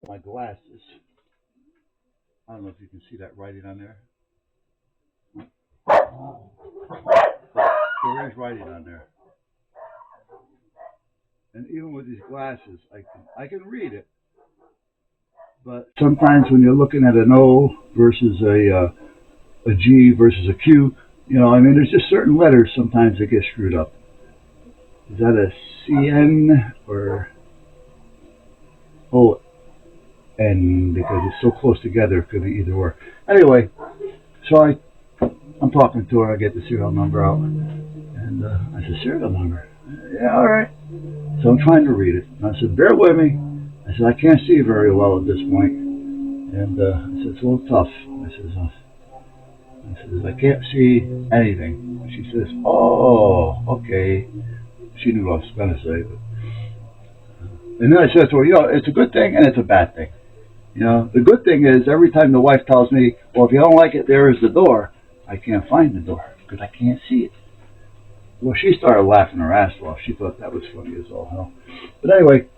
my glasses. I don't know if you can see that writing on there. There is writing on there. And even with these glasses, I can read it. But sometimes when you're looking at an O versus a G versus a Q, I mean, there's just certain letters sometimes that get screwed up. Is that a CN or ON? Because it's so close together, it could be either or. Anyway, so I'm talking to her. I get the serial number out, and I said, serial number? Yeah, all right. So I'm trying to read it. And I said, bear with me. I said, I can't see very well at this point. And I said, it's a little tough. I said, I can't see anything. She says, oh, okay. She knew what I was going to say. And then I said to her, it's a good thing and it's a bad thing. The good thing is every time the wife tells me, well, if you don't like it, there is the door, I can't find the door because I can't see it. Well, she started laughing her ass off. She thought that was funny as all hell. But anyway,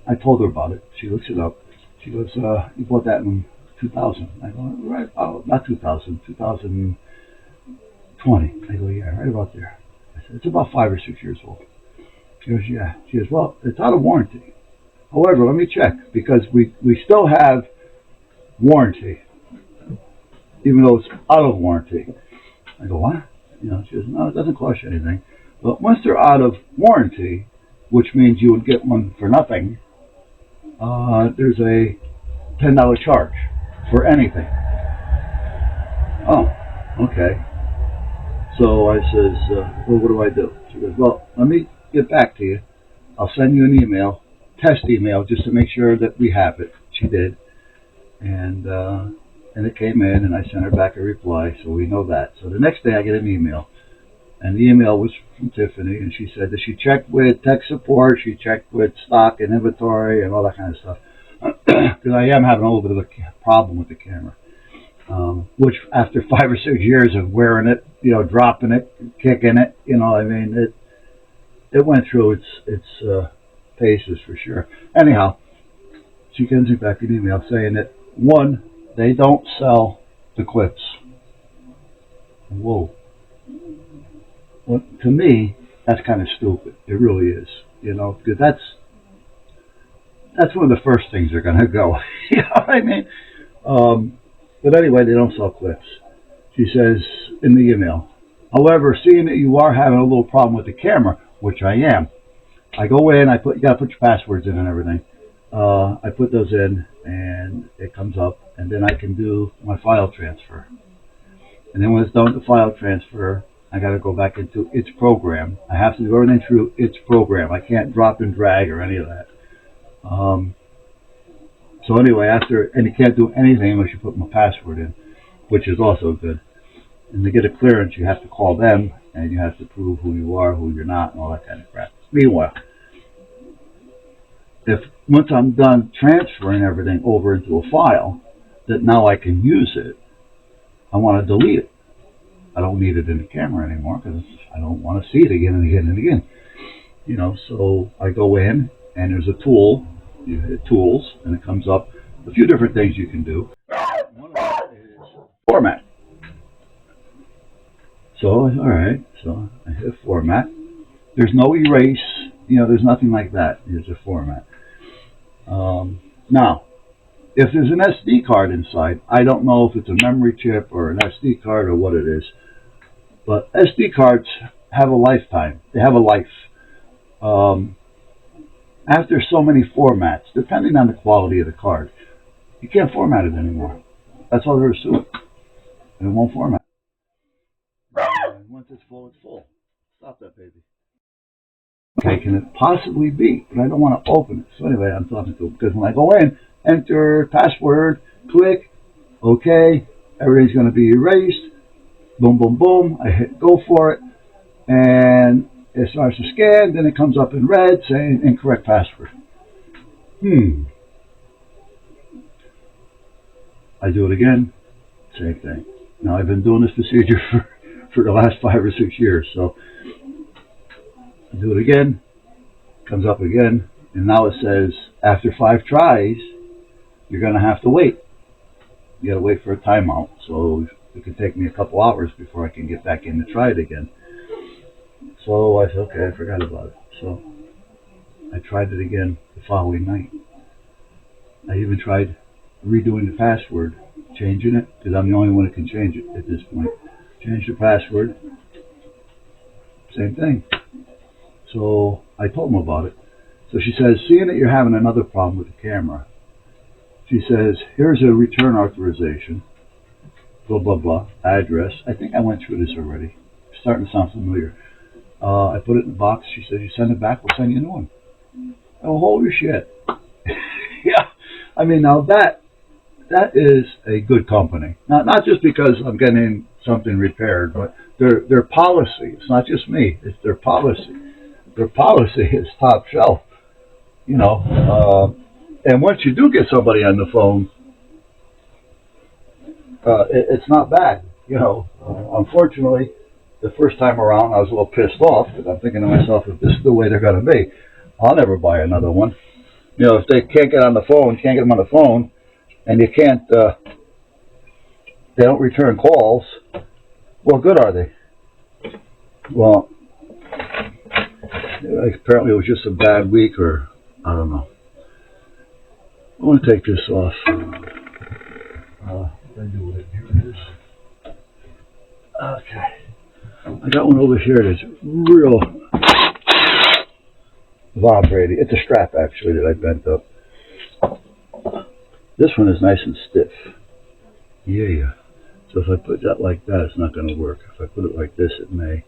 I told her about it. She looks it up. She goes, you bought that in 2000. I go, right, oh, not 2000, 2020. I go, yeah, right about there. I said, it's about 5 or 6 years old. She goes, yeah. She goes, well, it's out of warranty. However, let me check because we still have warranty, even though it's out of warranty. I go, what? She goes, no, it doesn't cost you anything. But once they're out of warranty, which means you would get one for nothing, there's a $10 charge for anything. Oh, okay. So I says, well, what do I do? She goes, well, let me get back to you. I'll send you an email, test email, just to make sure that we have it. She did. And it came in, and I sent her back a reply, so we know that. So the next day I get an email, and the email was from Tiffany, and she said that she checked with tech support, she checked with stock and inventory and all that kind of stuff. Because I am having a little bit of a problem with the camera, which after 5 or 6 years of wearing it, dropping it, kicking it, I mean, it went through its paces for sure. Anyhow, she sends me back an email saying that, one, they don't sell the clips. Whoa. Well, to me, that's kind of stupid. It really is. Because that's one of the first things they're going to go. You know what I mean? But anyway, they don't sell clips. She says in the email, however, seeing that you are having a little problem with the camera, which I am, I go in, you got to put your passwords in and everything. I put those in, and it comes up, and then I can do my file transfer. And then when it's done with the file transfer, I got to go back into its program. I have to do everything through its program. I can't drop and drag or any of that. So anyway, and you can't do anything unless you put my password in, which is also good. And to get a clearance, you have to call them, and you have to prove who you are, who you're not, and all that kind of crap. Meanwhile, once I'm done transferring everything over into a file, that now I can use it, I want to delete it. I don't need it in the camera anymore because I don't want to see it again and again and again. So I go in, and there's a tool. You hit tools, and it comes up a few different things you can do. One of them is format. So, all right. So I hit format. There's no erase. There's nothing like that. There's a format. Now, if there's an SD card inside, I don't know if it's a memory chip or an SD card or what it is, but SD cards have a lifetime. They have a life. After so many formats, depending on the quality of the card, you can't format it anymore. That's all there is to it. And it won't format. And once it's full, it's full. Stop that, baby. Okay, can it possibly be? But I don't want to open it. So anyway, I'm talking to it because when I go in, enter password, click, okay, everything's going to be erased. Boom, boom, boom. I hit go for it, and it starts to scan. Then it comes up in red saying incorrect password. I do it again, same thing. Now I've been doing this procedure for the last 5 or 6 years, so I do it again, comes up again, and now it says after 5 tries you're going to have to wait. You got to wait for a timeout. So it could take me a couple hours before I can get back in to try it again. So I said, okay, I forgot about it. So I tried it again the following night. I even tried redoing the password, changing it, because I'm the only one that can change it at this point. Change the password. Same thing. So I told them about it. So she says, seeing that you're having another problem with the camera, she says, here's a return authorization, blah, blah, blah, address. I think I went through this already. It's starting to sound familiar. I put it in the box. She says, you send it back, we'll send you a new one. Oh, holy shit. Yeah. I mean, now that is a good company. Not just because I'm getting something repaired, but their policy. It's not just me. It's their policy. Their policy is top shelf. You know, and once you do get somebody on the phone, it's not bad. You know, unfortunately, the first time around, I was a little pissed off because I'm thinking to myself, if this is the way they're going to be, I'll never buy another one. You know, if they can't get on the phone, can't get them on the phone, and you can't, they don't return calls. Well, good are they? Well, apparently it was just a bad week, or I don't know. I want to take this off. I do it. Here it is. Okay. I got one over here that's real vibrating. It's a strap, actually, that I bent up. This one is nice and stiff. Yeah. So if I put that like that, it's not going to work. If I put it like this, it may.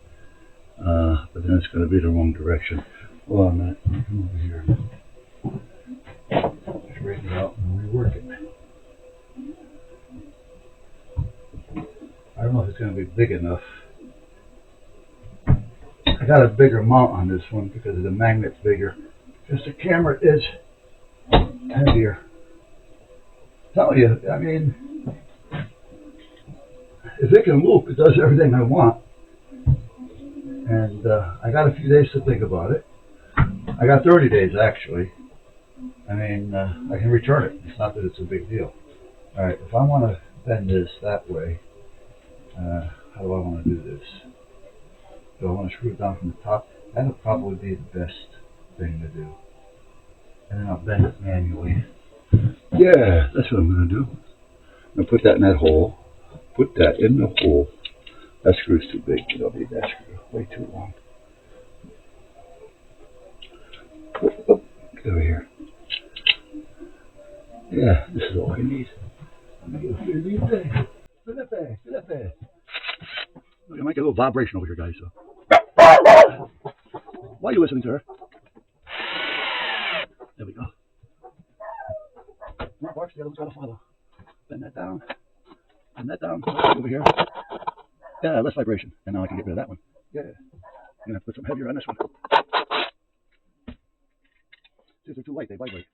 But then it's going to be the wrong direction. Hold on a minute. Come over here. Straighten it out and rework it. I don't know if it's going to be big enough. I got a bigger mount on this one because the magnet's bigger. Because the camera is heavier. I'm telling you, I mean, if it can move, it does everything I want. And I got a few days to think about it. I got 30 days, actually. I mean, I can return it. It's not that it's a big deal. All right, if I want to bend this that way, how do I want to do this? Do I want to screw it down from the top? That would probably be the best thing to do. And then I'll bend it manually. Yeah, that's what I'm going to do. I'm going to put that in that hole. Put that in the hole. That screw's too big. You don't need that screw. Way too long. Oh, get over here. Yeah, this is all I need. You might get a little vibration over here, guys. So. Why are you listening to her? There we go. One barks, the other one's got to follow. Bend that down. Bend that down. Over here. Yeah, less vibration. And now I can get rid of that one. Yeah. I'm going to put some heavier on this one. See if they're too light, they vibrate.